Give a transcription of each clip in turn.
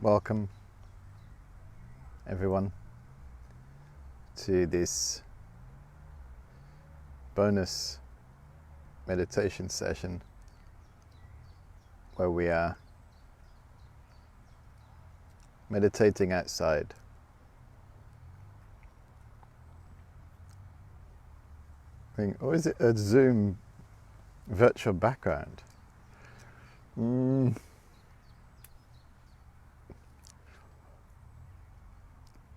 Welcome everyone to this bonus meditation session where we are meditating outside. Or is it a Zoom virtual background?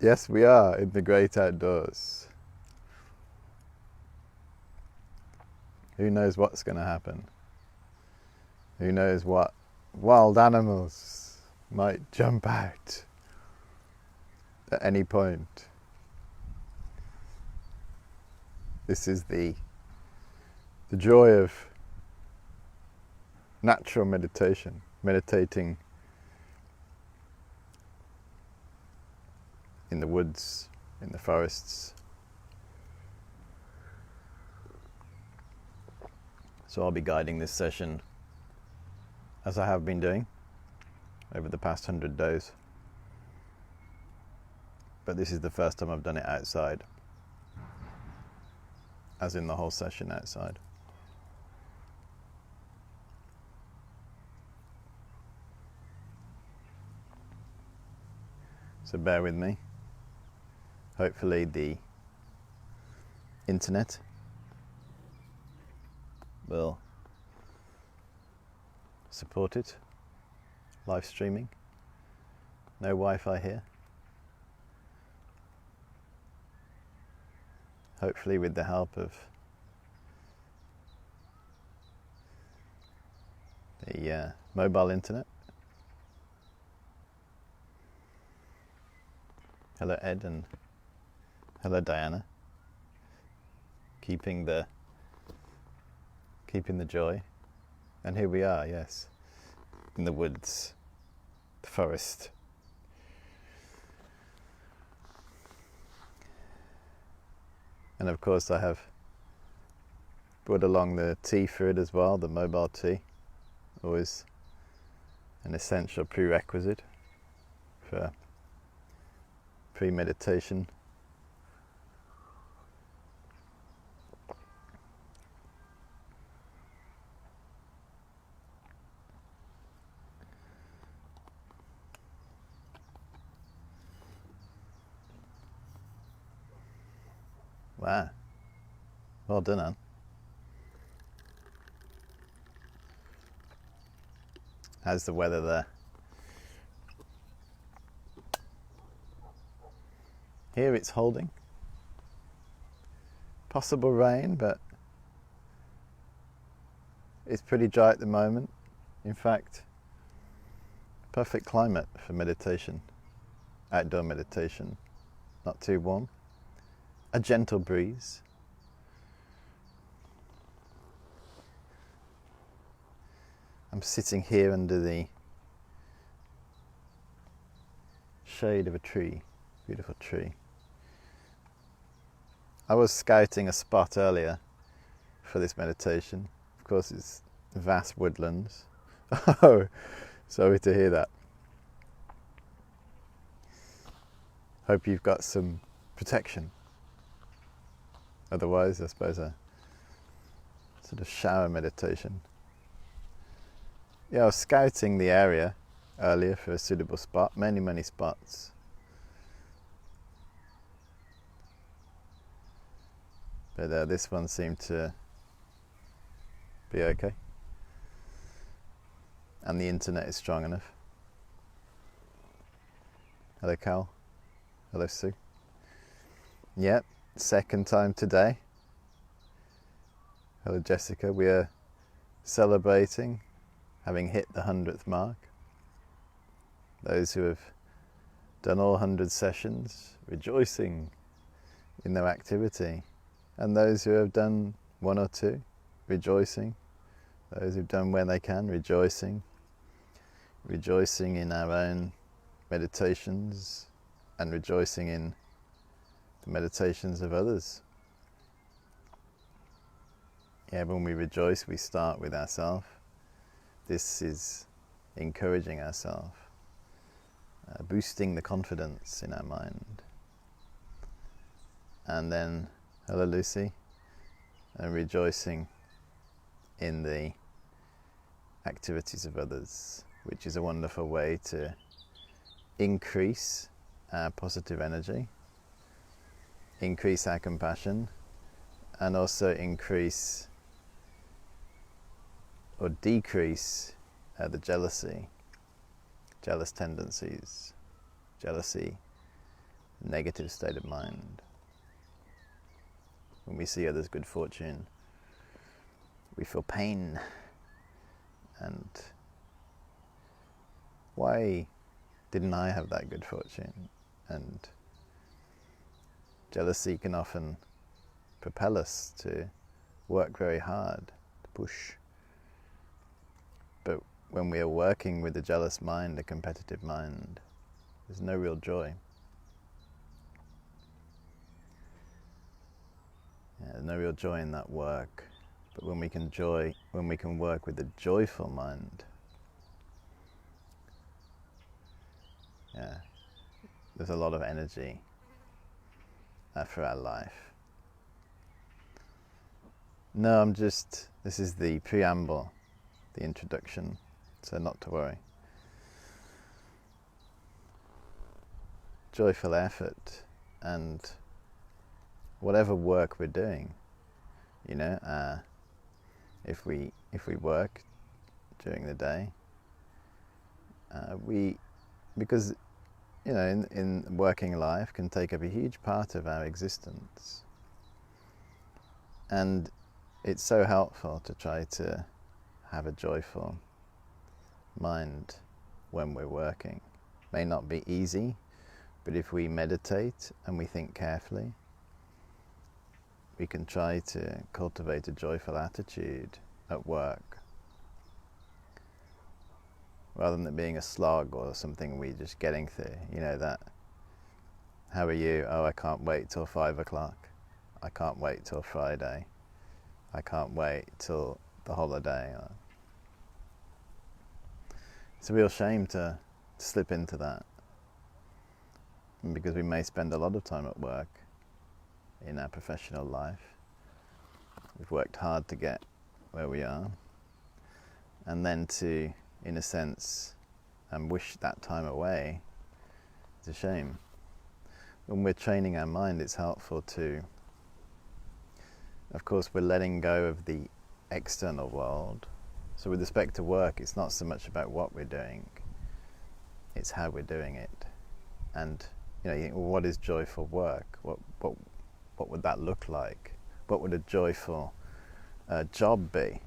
Yes, we are in the great outdoors. Who knows what's going to happen? Who knows what wild animals might jump out at any point? This is the joy of natural meditation, meditating in the woods, in the forests. So I'll be guiding this session as I have been doing over the past 100 days. But this is the first time I've done it outside, as in the whole session outside. So bear with me. Hopefully the internet will support it. Live streaming. No Wi-Fi here. Hopefully with the help of the mobile internet. Hello Ed and hello Diana. Keeping the joy. And here we are, yes. In the woods, the forest. And of course I have brought along the tea for it as well, the mobile tea. Always an essential prerequisite for pre-meditation. Wow, well done, Anne. How's the weather there? Here it's holding. Possible rain, but it's pretty dry at the moment. In fact, perfect climate for meditation, outdoor meditation. Not too warm. A gentle breeze. I'm sitting here under the shade of a tree, beautiful tree. I was scouting a spot earlier for this meditation. Of course it's vast woodlands. Oh, sorry to hear that. Hope you've got some protection. Otherwise, I suppose a sort of shower meditation. Yeah, I was scouting the area earlier for a suitable spot. Many spots. But this one seemed to be okay. And the internet is strong enough. Hello, Cal. Hello, Sue. Yep. Second time today. Hello Jessica, we are celebrating having hit the 100th mark. Those who have done all 100 sessions, rejoicing in their activity. And those who have done one or two, rejoicing. Those who've done where they can, rejoicing. Rejoicing in our own meditations and rejoicing in the meditations of others. Yeah, when we rejoice, we start with ourselves. This is encouraging ourselves. boosting the confidence in our mind. And then, hello Lucy, and rejoicing in the activities of others, which is a wonderful way to increase our positive energy, increase our compassion, and also increase or decrease the jealous tendencies, jealousy, negative state of mind. When we see others' good fortune, we feel pain, and why didn't I have that good fortune? And jealousy can often propel us to work very hard, to push. But when we are working with a jealous mind, a competitive mind, there's no real joy. There's no real joy in that work. But when we can work with a joyful mind, there's a lot of energy for our life. No, this is the preamble, the introduction, so not to worry. Joyful effort, and whatever work we're doing, if we work during the day, because in working life can take up a huge part of our existence, and it's so helpful to try to have a joyful mind when we're working. May not be easy, but if we meditate and we think carefully, we can try to cultivate a joyful attitude at work, rather than it being a slog or something we're just getting through. That, how are you? Oh, I can't wait till 5 o'clock. I can't wait till Friday. I can't wait till the holiday. It's a real shame to slip into that, because we may spend a lot of time at work in our professional life. We've worked hard to get where we are, and then to, in a sense, wish that time away, it's a shame. When we're training our mind, it's helpful to, of course, we're letting go of the external world. So with respect to work, it's not so much about what we're doing, it's how we're doing it. And you think, well, what is joyful work? What would that look like? What would a joyful job be?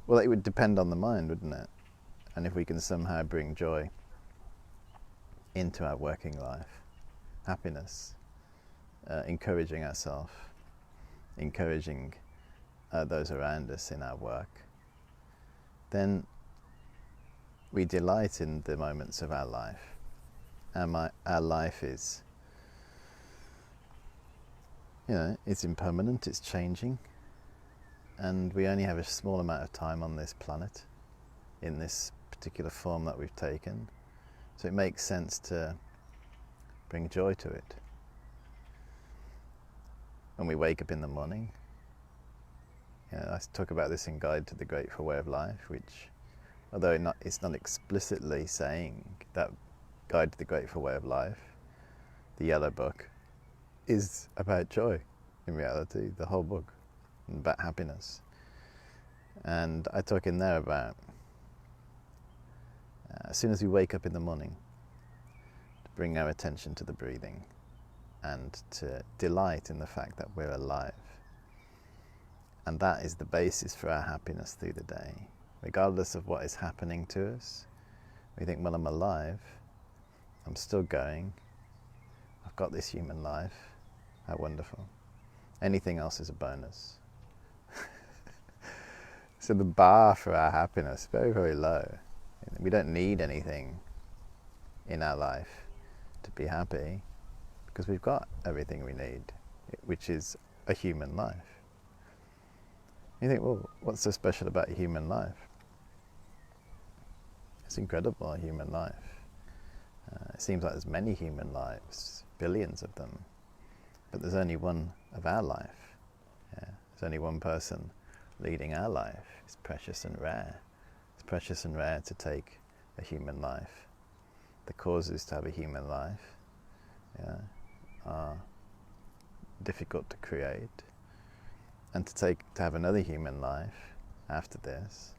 Well, it would depend on the mind, wouldn't it? And if we can somehow bring joy into our working life, happiness, encouraging ourselves, encouraging those around us in our work, then we delight in the moments of our life. Our life is, it's impermanent, it's changing, and we only have a small amount of time on this planet, in this particular form that we've taken. So it makes sense to bring joy to it. When we wake up in the morning, I talk about this in Guide to the Grateful Way of Life, which, although it's not explicitly saying that Guide to the Grateful Way of Life, the yellow book, is about joy. In reality, the whole book, about happiness. And I talk in there about as soon as we wake up in the morning, to bring our attention to the breathing and to delight in the fact that we're alive. And that is the basis for our happiness through the day. Regardless of what is happening to us, we think, well, I'm alive, I'm still going, I've got this human life, how wonderful. Anything else is a bonus. So the bar for our happiness is very, very low. We don't need anything in our life to be happy, because we've got everything we need, which is a human life. You think, well, what's so special about a human life? It's incredible, a human life. It seems like there's many human lives, billions of them, but there's only one of our life. Yeah? There's only one person leading our life. It's precious and rare. It's precious and rare to take a human life. The causes to have a human life, yeah, are difficult to create, and to have another human life after this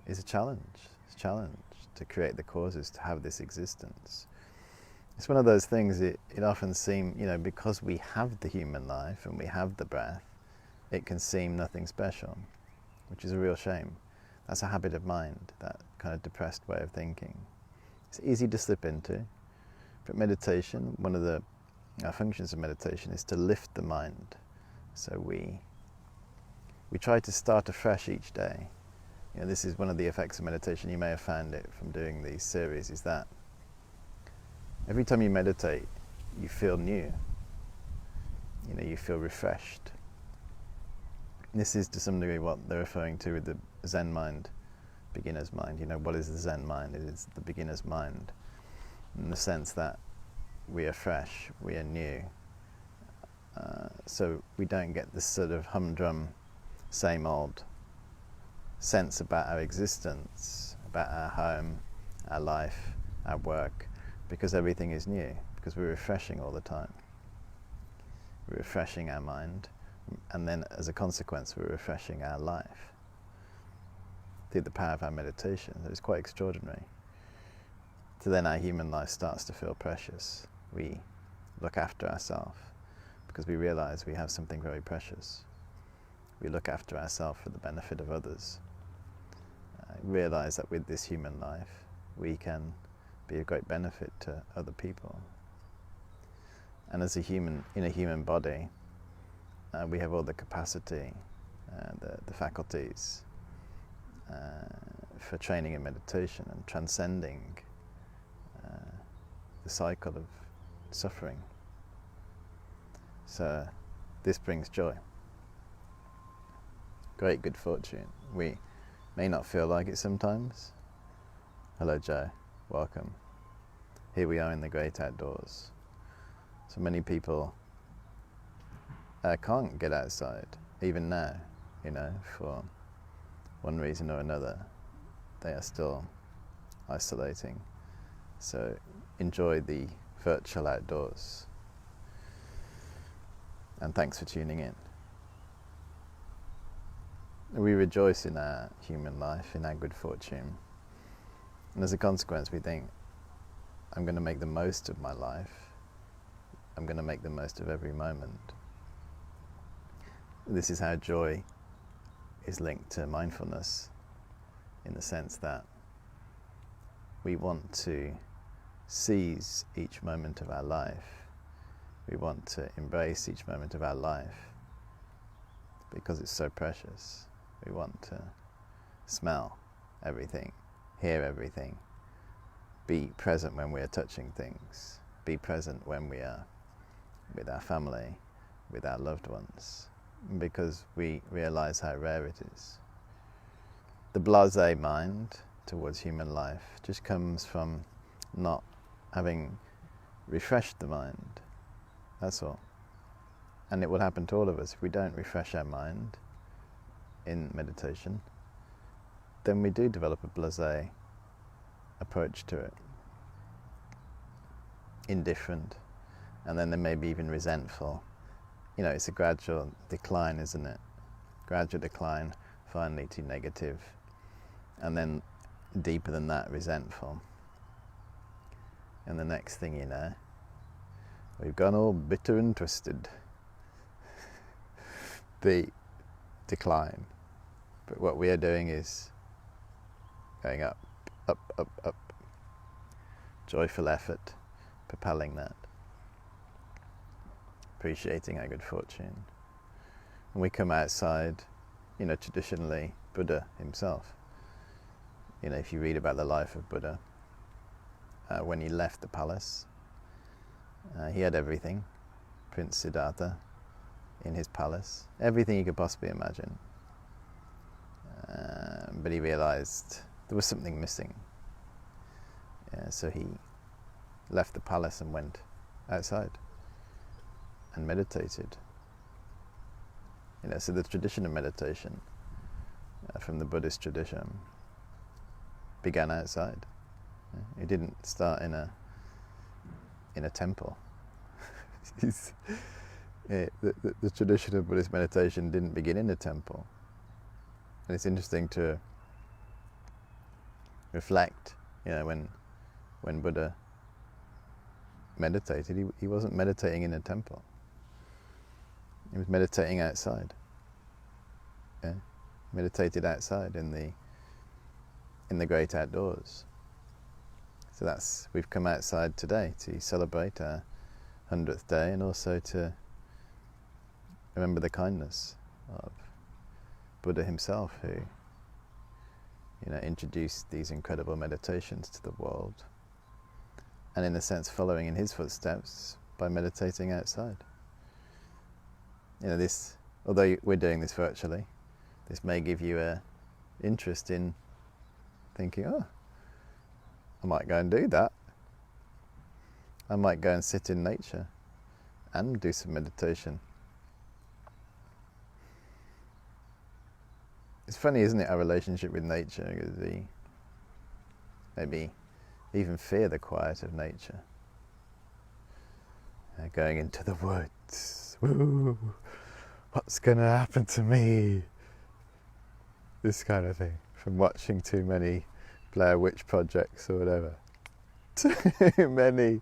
is a challenge. It's a challenge to create the causes to have this existence. It's one of those things, it often seems, because we have the human life and we have the breath, it can seem nothing special, which is a real shame. That's a habit of mind, that kind of depressed way of thinking. It's easy to slip into, but meditation, one of the functions of meditation is to lift the mind. So we try to start afresh each day. This is one of the effects of meditation. You may have found it from doing these series, is that every time you meditate, you feel new. You feel refreshed. This is to some degree what they're referring to with the Zen mind, beginner's mind. What is the Zen mind? It is the beginner's mind, in the sense that we are fresh, we are new. So we don't get this sort of humdrum, same old sense about our existence, about our home, our life, our work, because everything is new, because we're refreshing all the time. We're refreshing our mind, and then as a consequence we're refreshing our life through the power of our meditation. It's quite extraordinary. So then our human life starts to feel precious. We look after ourselves because we realize we have something very precious. We look after ourselves for the benefit of others. Realize that with this human life we can be a great benefit to other people. And as a human, in a human body, we have all the capacity, the faculties for training in meditation and transcending the cycle of suffering. So this brings joy, great good fortune. We may not feel like it sometimes. Hello Joe, welcome. Here we are in the great outdoors. So many people can't get outside, even now, for one reason or another. They are still isolating. So enjoy the virtual outdoors. And thanks for tuning in. We rejoice in our human life, in our good fortune. And as a consequence, we think, I'm going to make the most of my life. I'm going to make the most of every moment. This is how joy is linked to mindfulness, in the sense that we want to seize each moment of our life. We want to embrace each moment of our life because it's so precious. We want to smell everything, hear everything, be present when we are touching things, be present when we are with our family, with our loved ones, because we realize how rare it is. The blasé mind towards human life just comes from not having refreshed the mind, that's all. And it will happen to all of us. If we don't refresh our mind in meditation, then we do develop a blasé approach to it, indifferent, and then there may be even resentful. It's a gradual decline, isn't it? Gradual decline, finally to negative, and then deeper than that, resentful. And the next thing you know, we've gone all bitter and twisted. The decline. But what we are doing is going up, up, up, up. Joyful effort, propelling that. Appreciating our good fortune. When we come outside, traditionally, Buddha himself, if you read about the life of Buddha, when he left the palace, he had everything, Prince Siddhartha, in his palace, everything you could possibly imagine. But he realized there was something missing. So he left the palace and went outside and meditated. So the tradition of meditation from the Buddhist tradition began outside. It didn't start in a temple. The tradition of Buddhist meditation didn't begin in a temple. And it's interesting to reflect, when Buddha meditated, he wasn't meditating in a temple. He was meditating outside. Meditated outside in the great outdoors. So we've come outside today to celebrate our 100th day, and also to remember the kindness of Buddha himself, who introduced these incredible meditations to the world, and in a sense following in his footsteps by meditating outside. Although we're doing this virtually, this may give you an interest in thinking, I might go and do that. I might go and sit in nature and do some meditation. It's funny, isn't it, our relationship with nature? Because we maybe even fear the quiet of nature. Going into the woods. Woo! What's going to happen to me? This kind of thing. From watching too many Blair Witch projects or whatever. Too many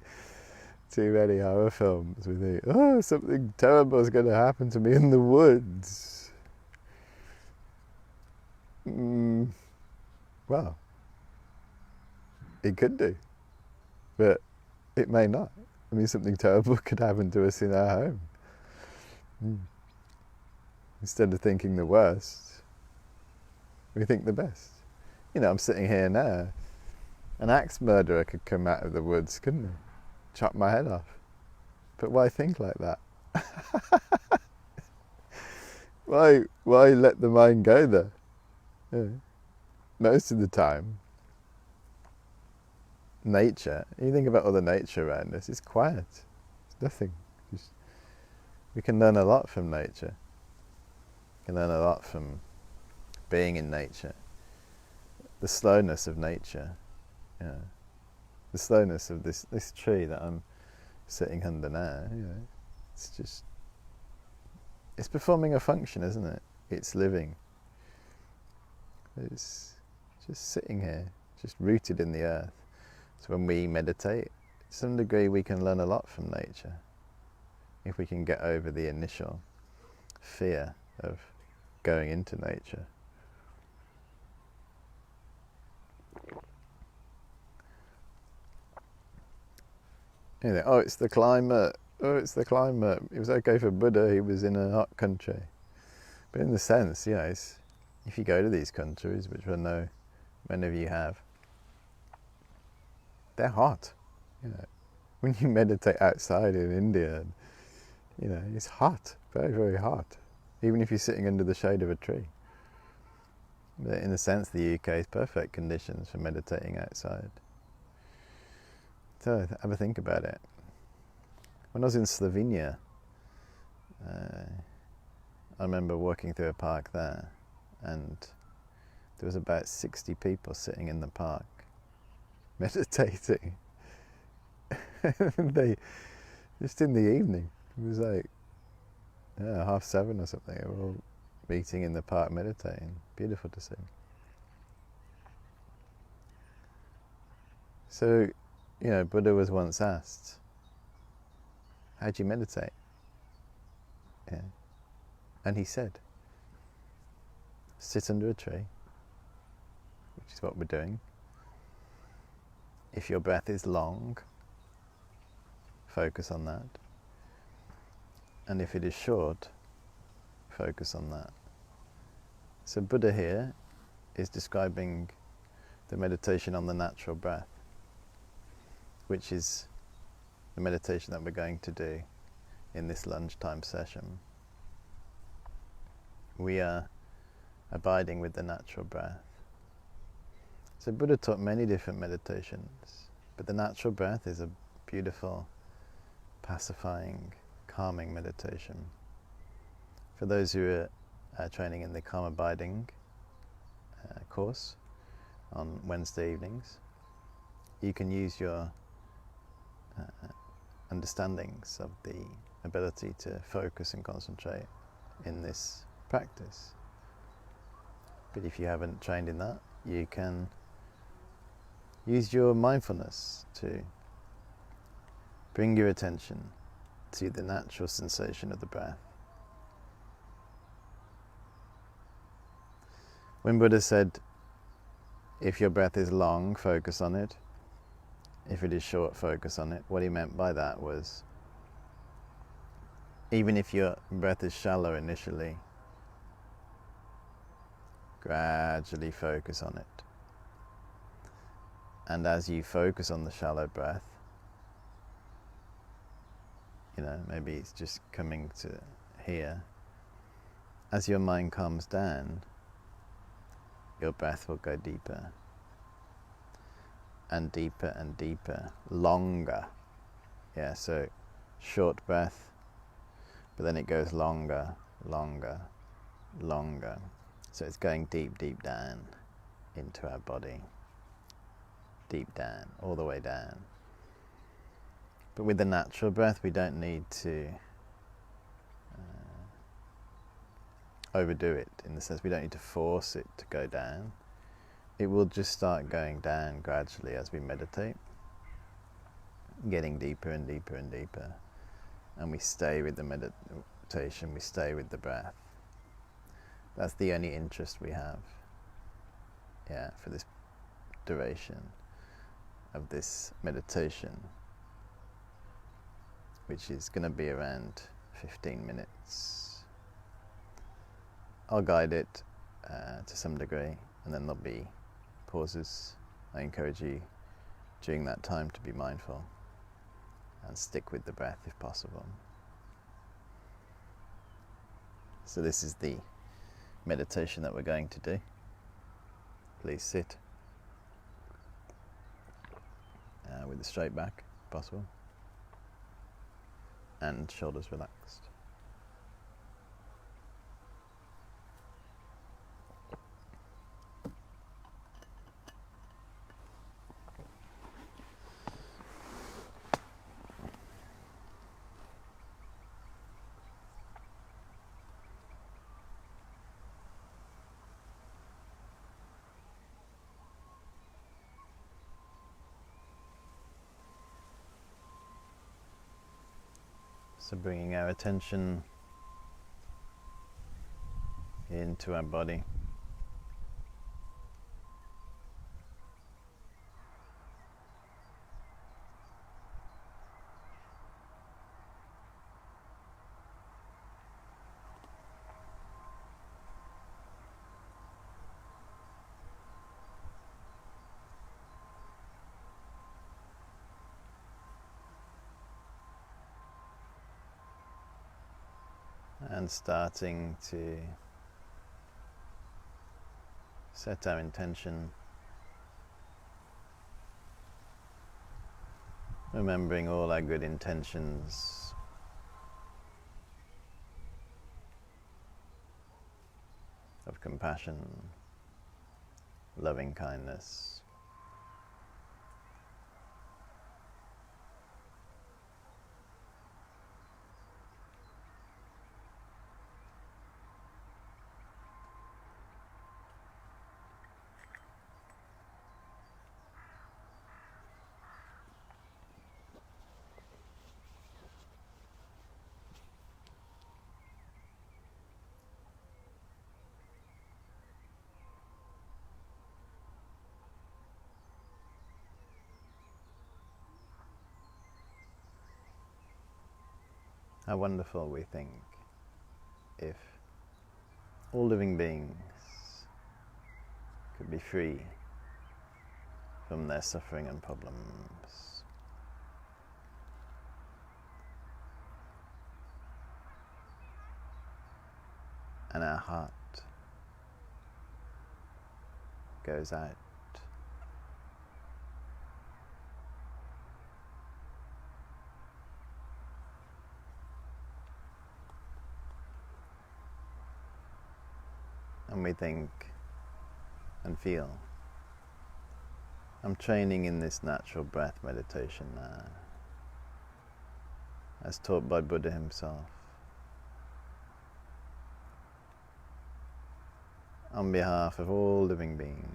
horror films. We think, something terrible is going to happen to me in the woods. Well, it could do, but it may not. Something terrible could happen to us in our home. Instead of thinking the worst, we think the best. I'm sitting here now. An axe murderer could come out of the woods, couldn't he? Chop my head off. But why think like that? Why let the mind go there? Most of the time, nature, you think about all the nature around us, it's quiet. It's nothing. We can learn a lot from nature. We can learn a lot from being in nature. The slowness of nature. The slowness of this tree that I'm sitting under now. It's performing a function, isn't it? It's living. It's just sitting here, just rooted in the earth. So when we meditate, to some degree we can learn a lot from nature, if we can get over the initial fear of going into nature. It's the climate. It's the climate. It was okay for Buddha, he was in a hot country. But in the sense, if you go to these countries, which I know many of you have, they're hot. When you meditate outside in India, it's hot, very, very hot, even if you're sitting under the shade of a tree. But in a sense, the UK is perfect conditions for meditating outside. So have a think about it. When I was in Slovenia, I remember walking through a park there, and there was about 60 people sitting in the park meditating. They just in the evening, it was like 7:30 or something, they were all meeting in the park meditating. Beautiful to see. So Buddha was once asked, how do you meditate? And he said, sit under a tree, which is what we're doing. If your breath is long, focus on that. And if it is short, focus on that. So Buddha here is describing the meditation on the natural breath, which is the meditation that we're going to do in this lunchtime session. We are abiding with the natural breath. So Buddha taught many different meditations. But the natural breath is a beautiful, pacifying, calming meditation. For those who are training in the Calm Abiding course on Wednesday evenings, you can use your understandings of the ability to focus and concentrate in this practice. But if you haven't trained in that, you can use your mindfulness to bring your attention to the natural sensation of the breath. When Buddha said, if your breath is long, focus on it. If it is short, focus on it. What he meant by that was, even if your breath is shallow initially, gradually focus on it. And as you focus on the shallow breath, maybe it's just coming to here. As your mind calms down, your breath will go deeper and deeper and deeper, longer. Yeah, so short breath, but then it goes longer, longer, longer. So it's going deep, deep down into our body. Deep down, all the way down. But with the natural breath, we don't need to overdo it, in the sense we don't need to force it to go down. It will just start going down gradually as we meditate, getting deeper and deeper and deeper. And we stay with the meditation, we stay with the breath. That's the only interest we have, for this duration of this meditation, which is going to be around 15 minutes. I'll guide it to some degree, and then there'll be pauses. I encourage you during that time to be mindful and stick with the breath if possible. So this is the meditation that we're going to do. Please sit with a straight back if possible, and shoulders relaxed. So bringing our attention into our body. And starting to set our intention, remembering all our good intentions, of compassion, loving kindness. How wonderful we think if all living beings could be free from their suffering and problems. And our heart goes out and we think and feel. I'm training in this natural breath meditation now, as taught by Buddha himself, on behalf of all living beings.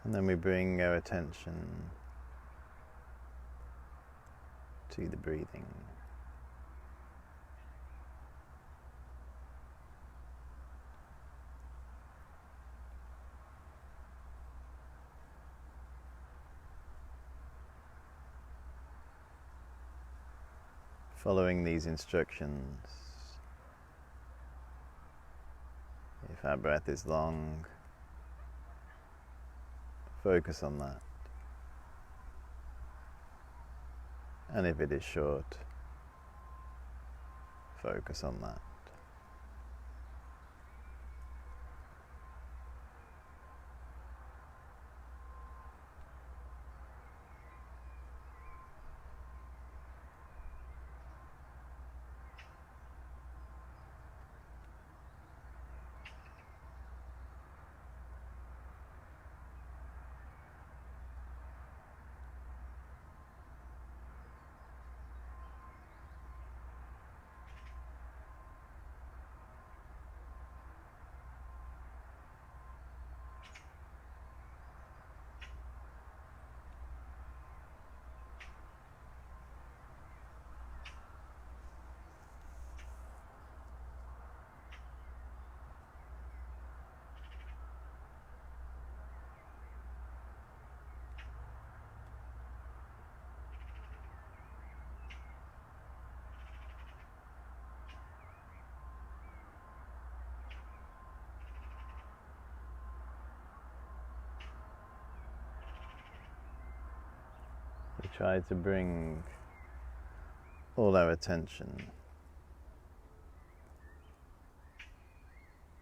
And then we bring our attention to the breathing. Following these instructions, if our breath is long, focus on that. And if it is short, focus on that. We try to bring all our attention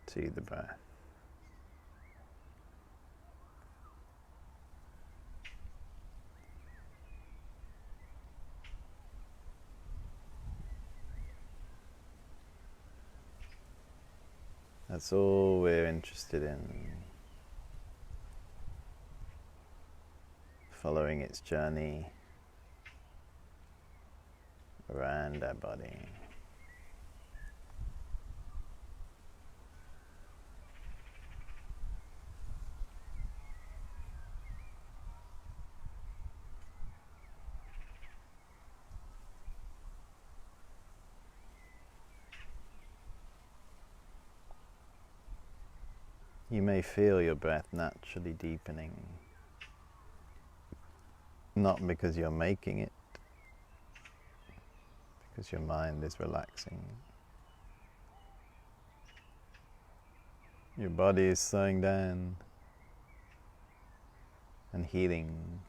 to the breath. That's all we're interested in. Following its journey around our body. You may feel your breath naturally deepening, not because you're making it, because your mind is relaxing. Your body is slowing down and healing.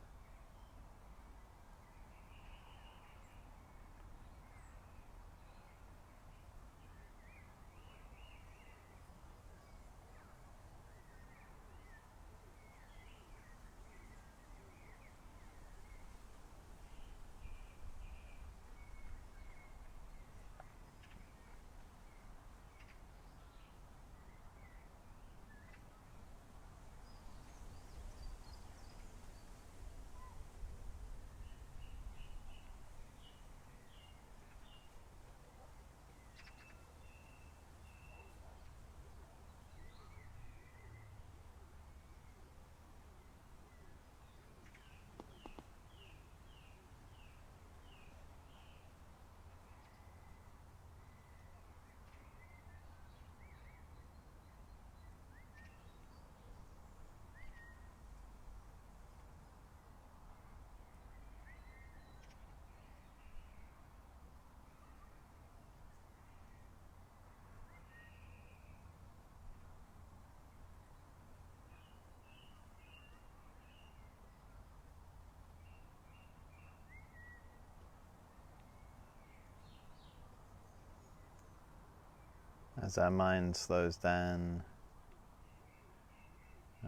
as our mind slows down,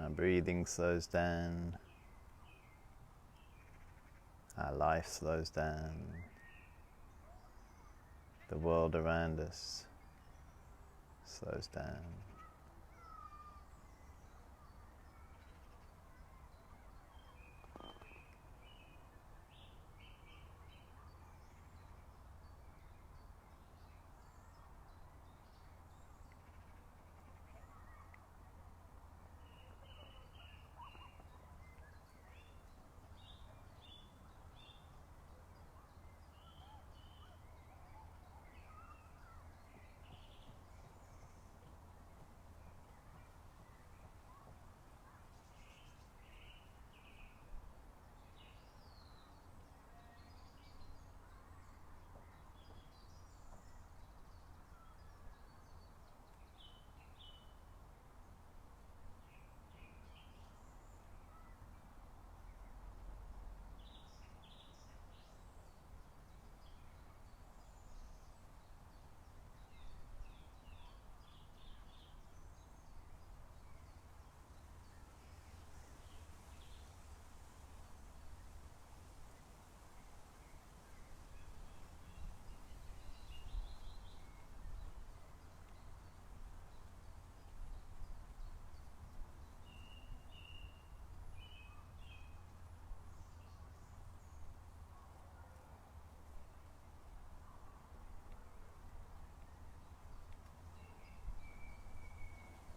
our breathing slows down, our life slows down, the world around us slows down.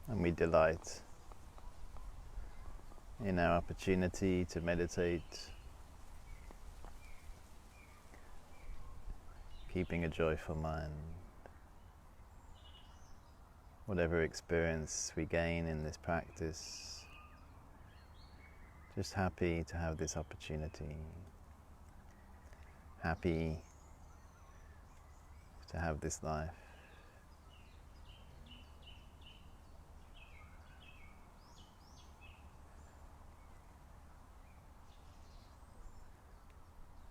And we delight in our opportunity to meditate, keeping a joyful mind. Whatever experience we gain in this practice, just happy to have this opportunity, happy to have this life.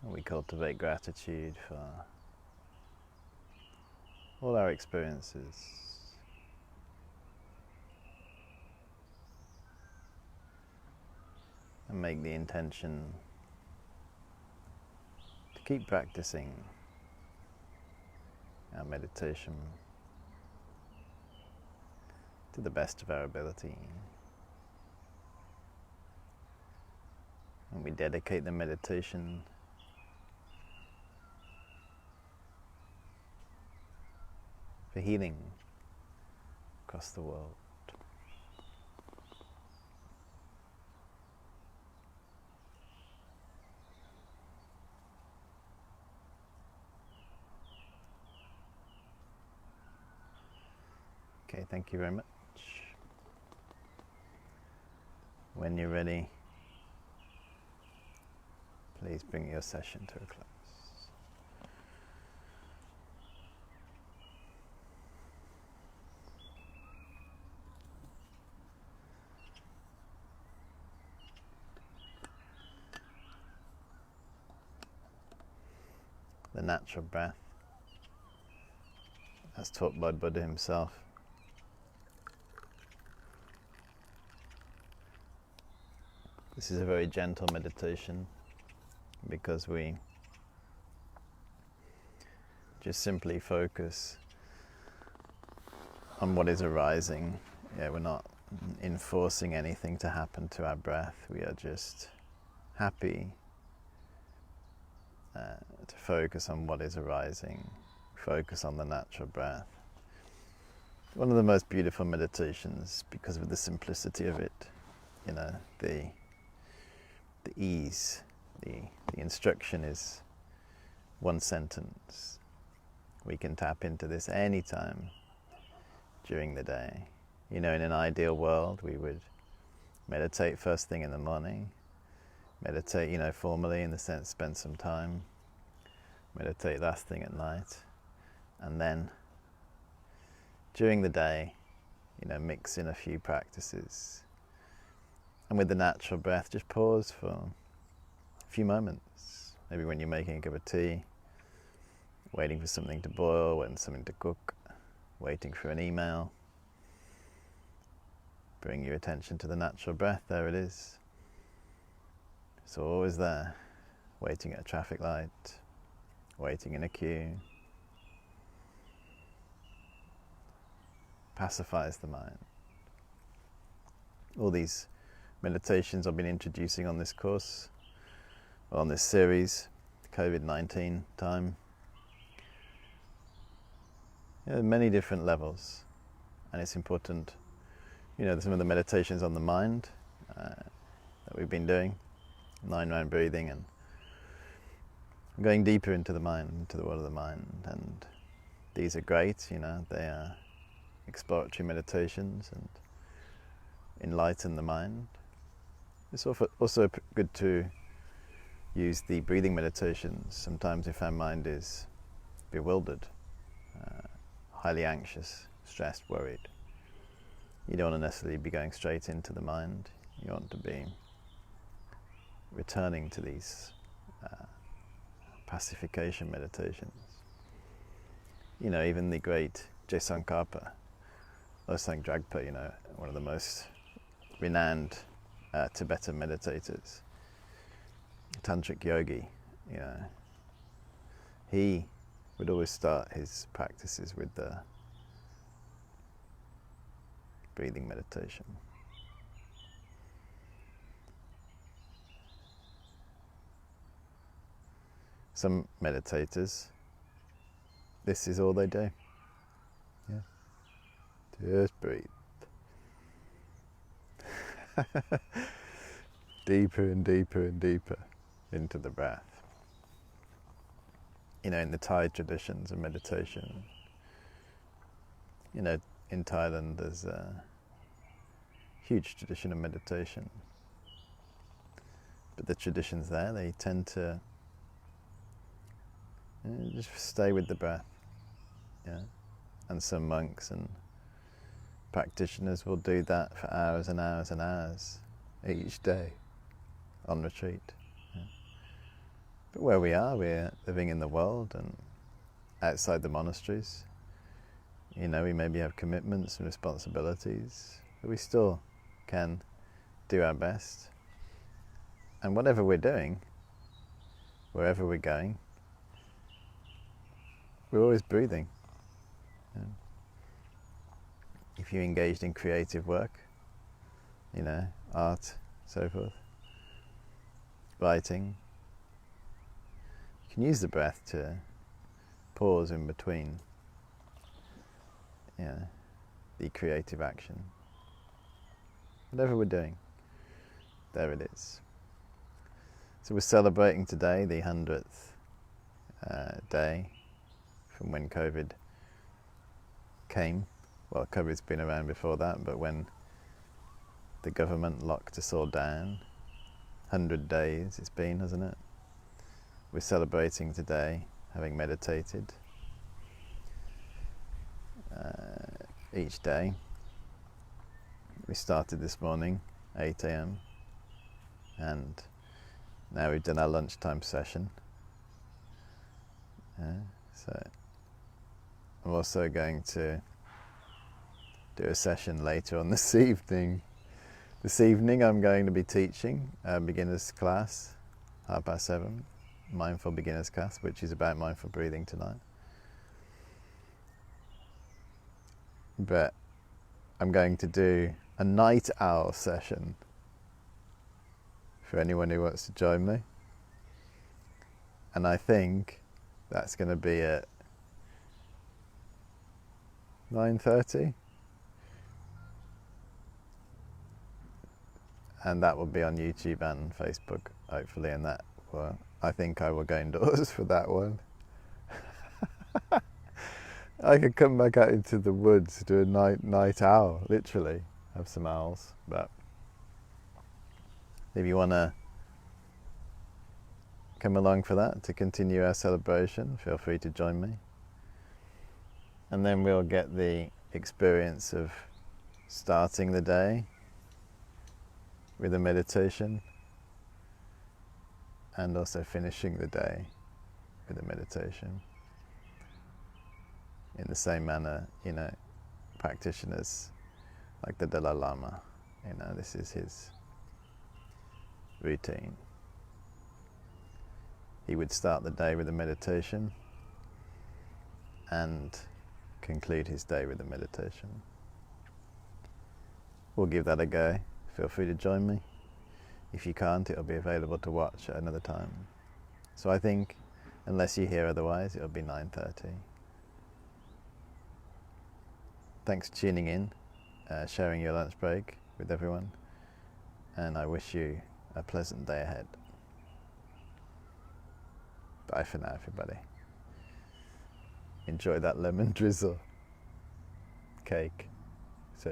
And we cultivate gratitude for all our experiences. And make the intention to keep practicing our meditation to the best of our ability. And we dedicate the meditation for healing across the world. Okay, thank you very much. When you're ready, please bring your session to a close. The natural breath, as taught by Buddha himself, this is a very gentle meditation because we just simply focus on what is arising. We're not enforcing anything to happen to our breath. We are just happy to focus on what is arising, focus on the natural breath. One of the most beautiful meditations because of the simplicity of it, the ease. The instruction is one sentence. We can tap into this anytime during the day. In an ideal world, we would meditate first thing in the morning, meditate, formally in the sense spend some time, meditate last thing at night, and then during the day, mix in a few practices. And with the natural breath, just pause for a few moments. Maybe when you're making a cup of tea, waiting for something to boil, waiting for something to cook, waiting for an email. Bring your attention to the natural breath. There it is. It's always there, waiting at a traffic light, waiting in a queue. Pacifies the mind. All these meditations I've been introducing on this course, on this series, COVID-19 time, many different levels, and it's important. Some of the meditations on the mind that we've been doing, 9-round breathing, and going deeper into the mind, into the world of the mind, and these are great. They are exploratory meditations and enlighten the mind. It's also good to use the breathing meditations sometimes if our mind is bewildered, highly anxious, stressed, worried. You don't want to necessarily be going straight into the mind. You want to be returning to these pacification meditations. Even the great Jaisankarpa, Losang Dragpa, one of the most renowned Tibetan meditators, tantric yogi, he would always start his practices with the breathing meditation. Some meditators, this is all they do. Just breathe. Deeper and deeper and deeper into the breath. In the Thai traditions of meditation, in Thailand there's a huge tradition of meditation. But the traditions there, they tend to just stay with the breath. And some monks and practitioners will do that for hours and hours and hours each day on retreat. But where we are, we're living in the world and outside the monasteries. We maybe have commitments and responsibilities, but we still can do our best. And whatever we're doing, wherever we're going, we're always breathing. If you're engaged in creative work, art, so forth, writing, you can use the breath to pause in between the creative action. Whatever we're doing, there it is. So we're celebrating today the 100th day from when COVID came. Well, COVID's been around before that, but when the government locked us all down, 100 days it's been, hasn't it? We're celebrating today, having meditated each day. We started this morning, 8 a.m, and now we've done our lunchtime session. So I'm also going to do a session later on this evening. This evening I'm going to be teaching a beginner's class, 7:30, mindful beginner's class, which is about mindful breathing tonight. But I'm going to do a night owl session for anyone who wants to join me. And I think that's going to be at 9:30. And that will be on YouTube and Facebook, hopefully, and that will, I think I will go indoors for that one. I could come back out into the woods, do a night owl, literally, have some owls. But if you want to come along for that, to continue our celebration, feel free to join me. And then we'll get the experience of starting the day with a meditation, and also finishing the day with a meditation in the same manner, practitioners like the Dalai Lama, this is his routine. He would start the day with a meditation and conclude his day with a meditation. We'll give that a go. Feel free to join me. If you can't, it'll be available to watch at another time. So I think, unless you hear otherwise, it'll be 9:30. Thanks for tuning in, sharing your lunch break with everyone, and I wish you a pleasant day ahead. Bye for now, everybody. Enjoy that lemon drizzle cake. See.